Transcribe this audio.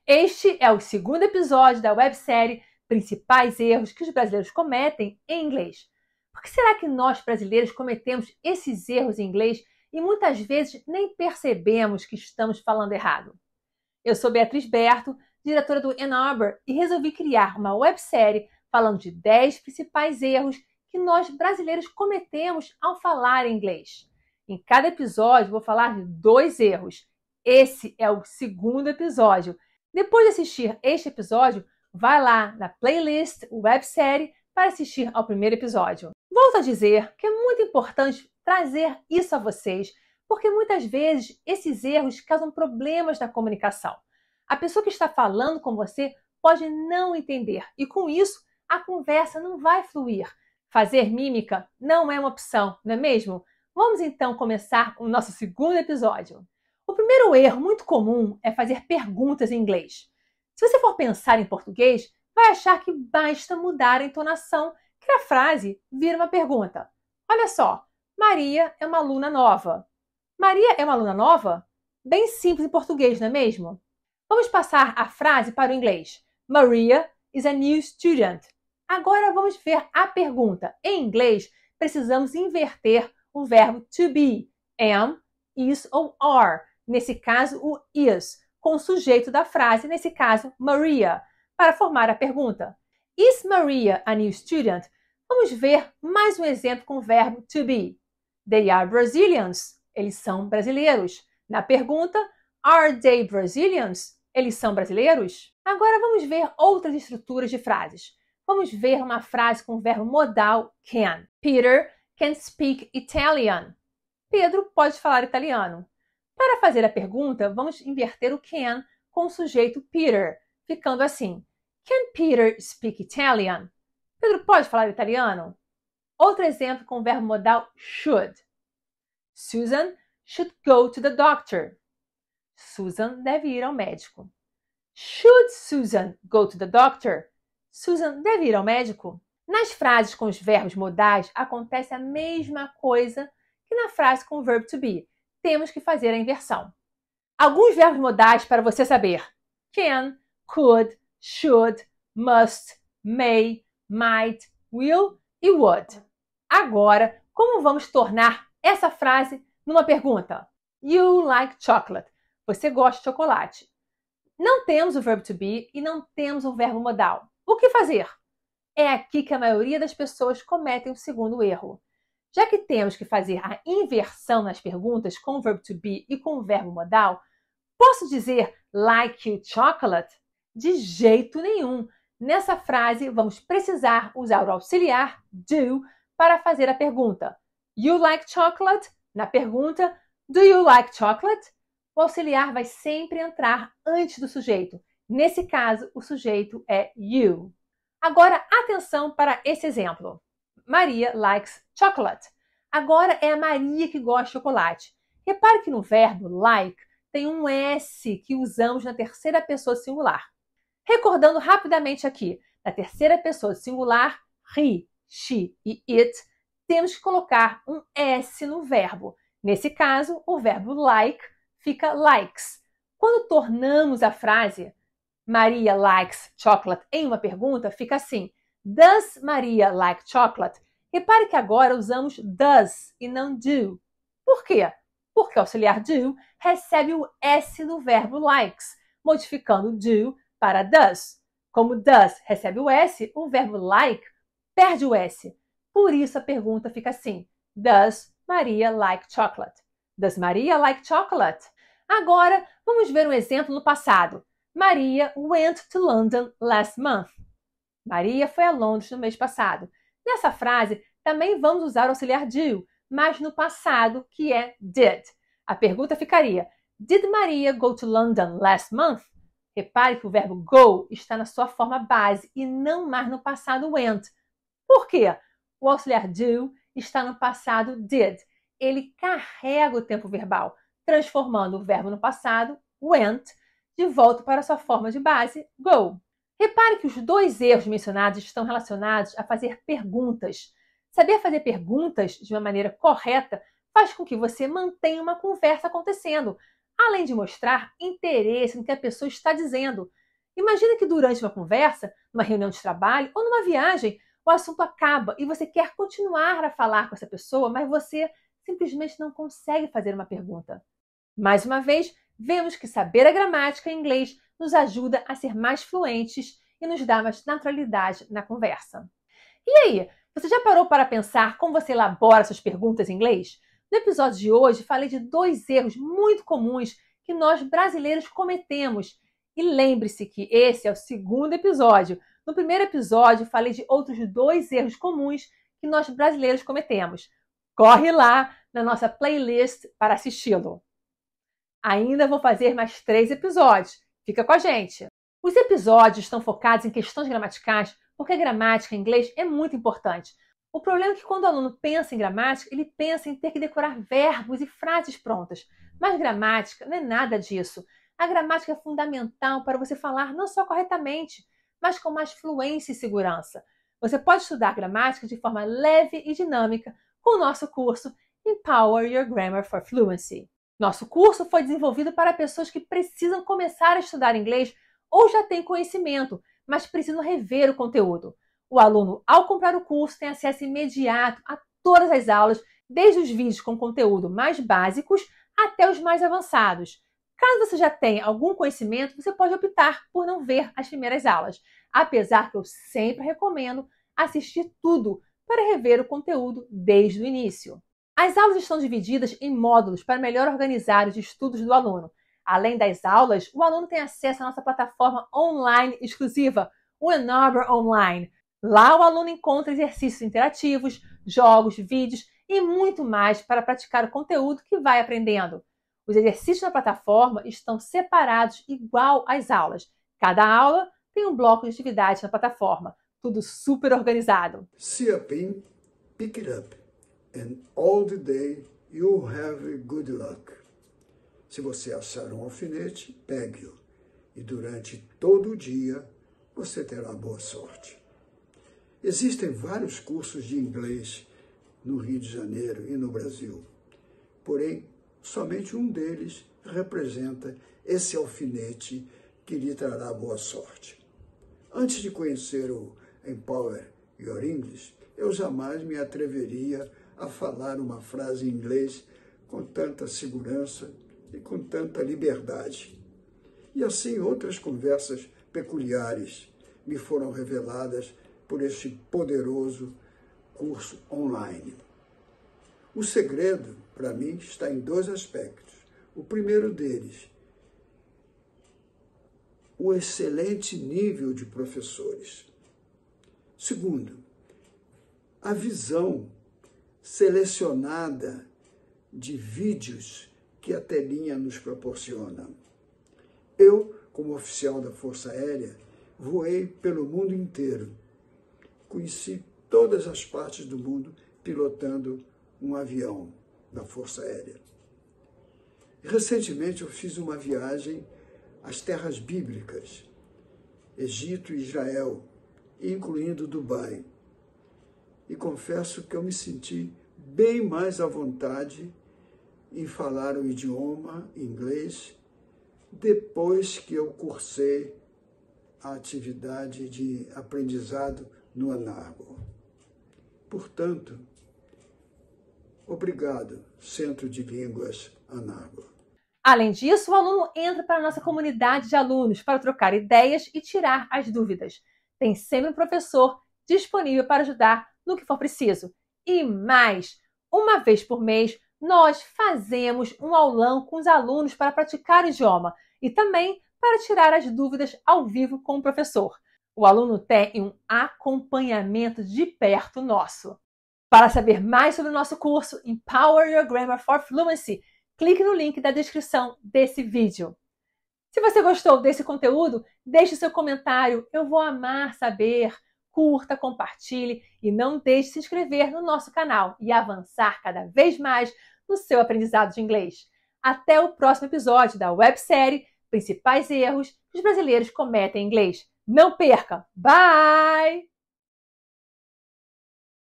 Este é o segundo episódio da websérie Principais Erros que os Brasileiros Cometem em Inglês. Por que será que nós, brasileiros, cometemos esses erros em inglês e muitas vezes nem percebemos que estamos falando errado? Eu sou Beatriz Berto, diretora do Ann Arbor, e resolvi criar uma websérie falando de 10 principais erros que nós, brasileiros, cometemos ao falar inglês. Em cada episódio, vou falar de 2 erros. Esse é o segundo episódio. Depois de assistir este episódio, vai lá na playlist websérie para assistir ao primeiro episódio. Volto a dizer que é muito importante trazer isso a vocês, porque muitas vezes esses erros causam problemas na comunicação. A pessoa que está falando com você pode não entender e, com isso, a conversa não vai fluir. Fazer mímica não é uma opção, não é mesmo? Vamos então começar o nosso segundo episódio. O primeiro erro muito comum é fazer perguntas em inglês. Se você for pensar em português, vai achar que basta mudar a entonação que a frase vira uma pergunta. Olha só, Maria é uma aluna nova. Maria é uma aluna nova? Bem simples em português, não é mesmo? Vamos passar a frase para o inglês. Maria is a new student. Agora vamos ver a pergunta. Em inglês, precisamos inverter o verbo to be. Am, is ou are. Nesse caso, o is, com o sujeito da frase, nesse caso, Maria, para formar a pergunta. Is Maria a new student? Vamos ver mais um exemplo com o verbo to be. They are Brazilians. Eles são brasileiros. Na pergunta, are they Brazilians? Eles são brasileiros? Agora vamos ver outras estruturas de frases. Vamos ver uma frase com o verbo modal can. Peter can speak Italian. Pedro pode falar italiano. Para fazer a pergunta, vamos inverter o can com o sujeito Peter, ficando assim. Can Peter speak Italian? Pedro pode falar italiano? Outro exemplo com o verbo modal should. Susan should go to the doctor. Susan deve ir ao médico. Should Susan go to the doctor? Susan deve ir ao médico? Nas frases com os verbos modais, acontece a mesma coisa que na frase com o verbo to be. Temos que fazer a inversão. Alguns verbos modais para você saber. Can, could, should, must, may, might, will e would. Agora, como vamos tornar essa frase numa pergunta? You like chocolate. Você gosta de chocolate. Não temos o verbo to be e não temos o verbo modal. O que fazer? É aqui que a maioria das pessoas cometem o segundo erro. Já que temos que fazer a inversão nas perguntas com o verbo to be e com o verbo modal, posso dizer like you chocolate? De jeito nenhum. Nessa frase, vamos precisar usar o auxiliar do para fazer a pergunta. You like chocolate? Na pergunta, do you like chocolate? O auxiliar vai sempre entrar antes do sujeito. Nesse caso, o sujeito é you. Agora, atenção para esse exemplo. Maria likes chocolate. Agora é a Maria que gosta de chocolate. Repare que no verbo like tem um S que usamos na terceira pessoa singular. Recordando rapidamente aqui, na terceira pessoa singular, he, she e it, temos que colocar um S no verbo. Nesse caso, o verbo like fica likes. Quando tornamos a frase Maria likes chocolate em uma pergunta, fica assim. Does Maria like chocolate? Repare que agora usamos does e não do. Por quê? Porque o auxiliar do recebe o S no verbo likes, modificando do para does. Como does recebe o S, o verbo like perde o S. Por isso a pergunta fica assim. Does Maria like chocolate? Does Maria like chocolate? Agora vamos ver um exemplo no passado. Maria went to London last month. Maria foi a Londres no mês passado. Nessa frase, também vamos usar o auxiliar do, mas no passado, que é did. A pergunta ficaria, Did Maria go to London last month? Repare que o verbo go está na sua forma base e não mais no passado went. Por quê? O auxiliar do está no passado did. Ele carrega o tempo verbal, transformando o verbo no passado, went, de volta para sua forma de base, go. Repare que os 2 erros mencionados estão relacionados a fazer perguntas. Saber fazer perguntas de uma maneira correta faz com que você mantenha uma conversa acontecendo. além de mostrar interesse no que a pessoa está dizendo. Imagina que durante uma conversa, numa reunião de trabalho ou numa viagem, o assunto acaba e você quer continuar a falar com essa pessoa, mas você simplesmente não consegue fazer uma pergunta. Mais uma vez, vemos que saber a gramática em inglês nos ajuda a ser mais fluentes e nos dá mais naturalidade na conversa. E aí, você já parou para pensar como você elabora suas perguntas em inglês? No episódio de hoje, falei de 2 erros muito comuns que nós brasileiros cometemos. E lembre-se que esse é o 2º episódio. No primeiro episódio, falei de outros 2 erros comuns que nós brasileiros cometemos. Corre lá na nossa playlist para assisti-lo. Ainda vou fazer mais 3 episódios. Fica com a gente! Os episódios estão focados em questões gramaticais porque a gramática em inglês é muito importante. O problema é que quando o aluno pensa em gramática, ele pensa em ter que decorar verbos e frases prontas. Mas gramática não é nada disso. A gramática é fundamental para você falar não só corretamente, mas com mais fluência e segurança. Você pode estudar gramática de forma leve e dinâmica com o nosso curso Empower Your Grammar for Fluency. Nosso curso foi desenvolvido para pessoas que precisam começar a estudar inglês ou já têm conhecimento, mas precisam rever o conteúdo. O aluno, ao comprar o curso, tem acesso imediato a todas as aulas, desde os vídeos com conteúdo mais básicos até os mais avançados. Caso você já tenha algum conhecimento, você pode optar por não ver as primeiras aulas, apesar que eu sempre recomendo assistir tudo para rever o conteúdo desde o início. As aulas estão divididas em módulos para melhor organizar os estudos do aluno. Além das aulas, o aluno tem acesso à nossa plataforma online exclusiva, o Ann Online. Lá o aluno encontra exercícios interativos, jogos, vídeos e muito mais para praticar o conteúdo que vai aprendendo. Os exercícios na plataforma estão separados igual às aulas. Cada aula tem um bloco de atividades na plataforma. Tudo super organizado. See a pin, pick it up, and all the day you'll have good luck. Se você achar um alfinete, pegue-o, e durante todo o dia você terá boa sorte. Existem vários cursos de inglês no Rio de Janeiro e no Brasil, porém, somente um deles representa esse alfinete que lhe trará boa sorte. Antes de conhecer o Empower Your English, eu jamais me atreveria a falar uma frase em inglês com tanta segurança e com tanta liberdade. E assim outras conversas peculiares me foram reveladas por este poderoso curso online. O segredo, para mim, está em 2 aspectos. O primeiro deles, o excelente nível de professores. Segundo, a visão selecionada de vídeos que a telinha nos proporciona. Eu, como oficial da Força Aérea, voei pelo mundo inteiro. Conheci todas as partes do mundo pilotando um avião da Força Aérea. Recentemente eu fiz uma viagem às terras bíblicas, Egito e Israel, incluindo Dubai. E confesso que eu me senti bem mais à vontade em falar o idioma inglês depois que eu cursei a atividade de aprendizado no Ann. Portanto, obrigado, Centro de Línguas Ann. Além disso, o aluno entra para a nossa comunidade de alunos para trocar ideias e tirar as dúvidas. Tem sempre um professor disponível para ajudar no que for preciso. E mais, uma vez por mês, nós fazemos um aulão com os alunos para praticar o idioma e também para tirar as dúvidas ao vivo com o professor. O aluno tem um acompanhamento de perto nosso. Para saber mais sobre o nosso curso Empower Your Grammar for Fluency, clique no link da descrição desse vídeo. Se você gostou desse conteúdo, deixe seu comentário, eu vou amar saber. Curta, compartilhe e não deixe de se inscrever no nosso canal e avançar cada vez mais no seu aprendizado de inglês. Até o próximo episódio da websérie Principais Erros que os Brasileiros Cometem em Inglês. Não perca! Bye!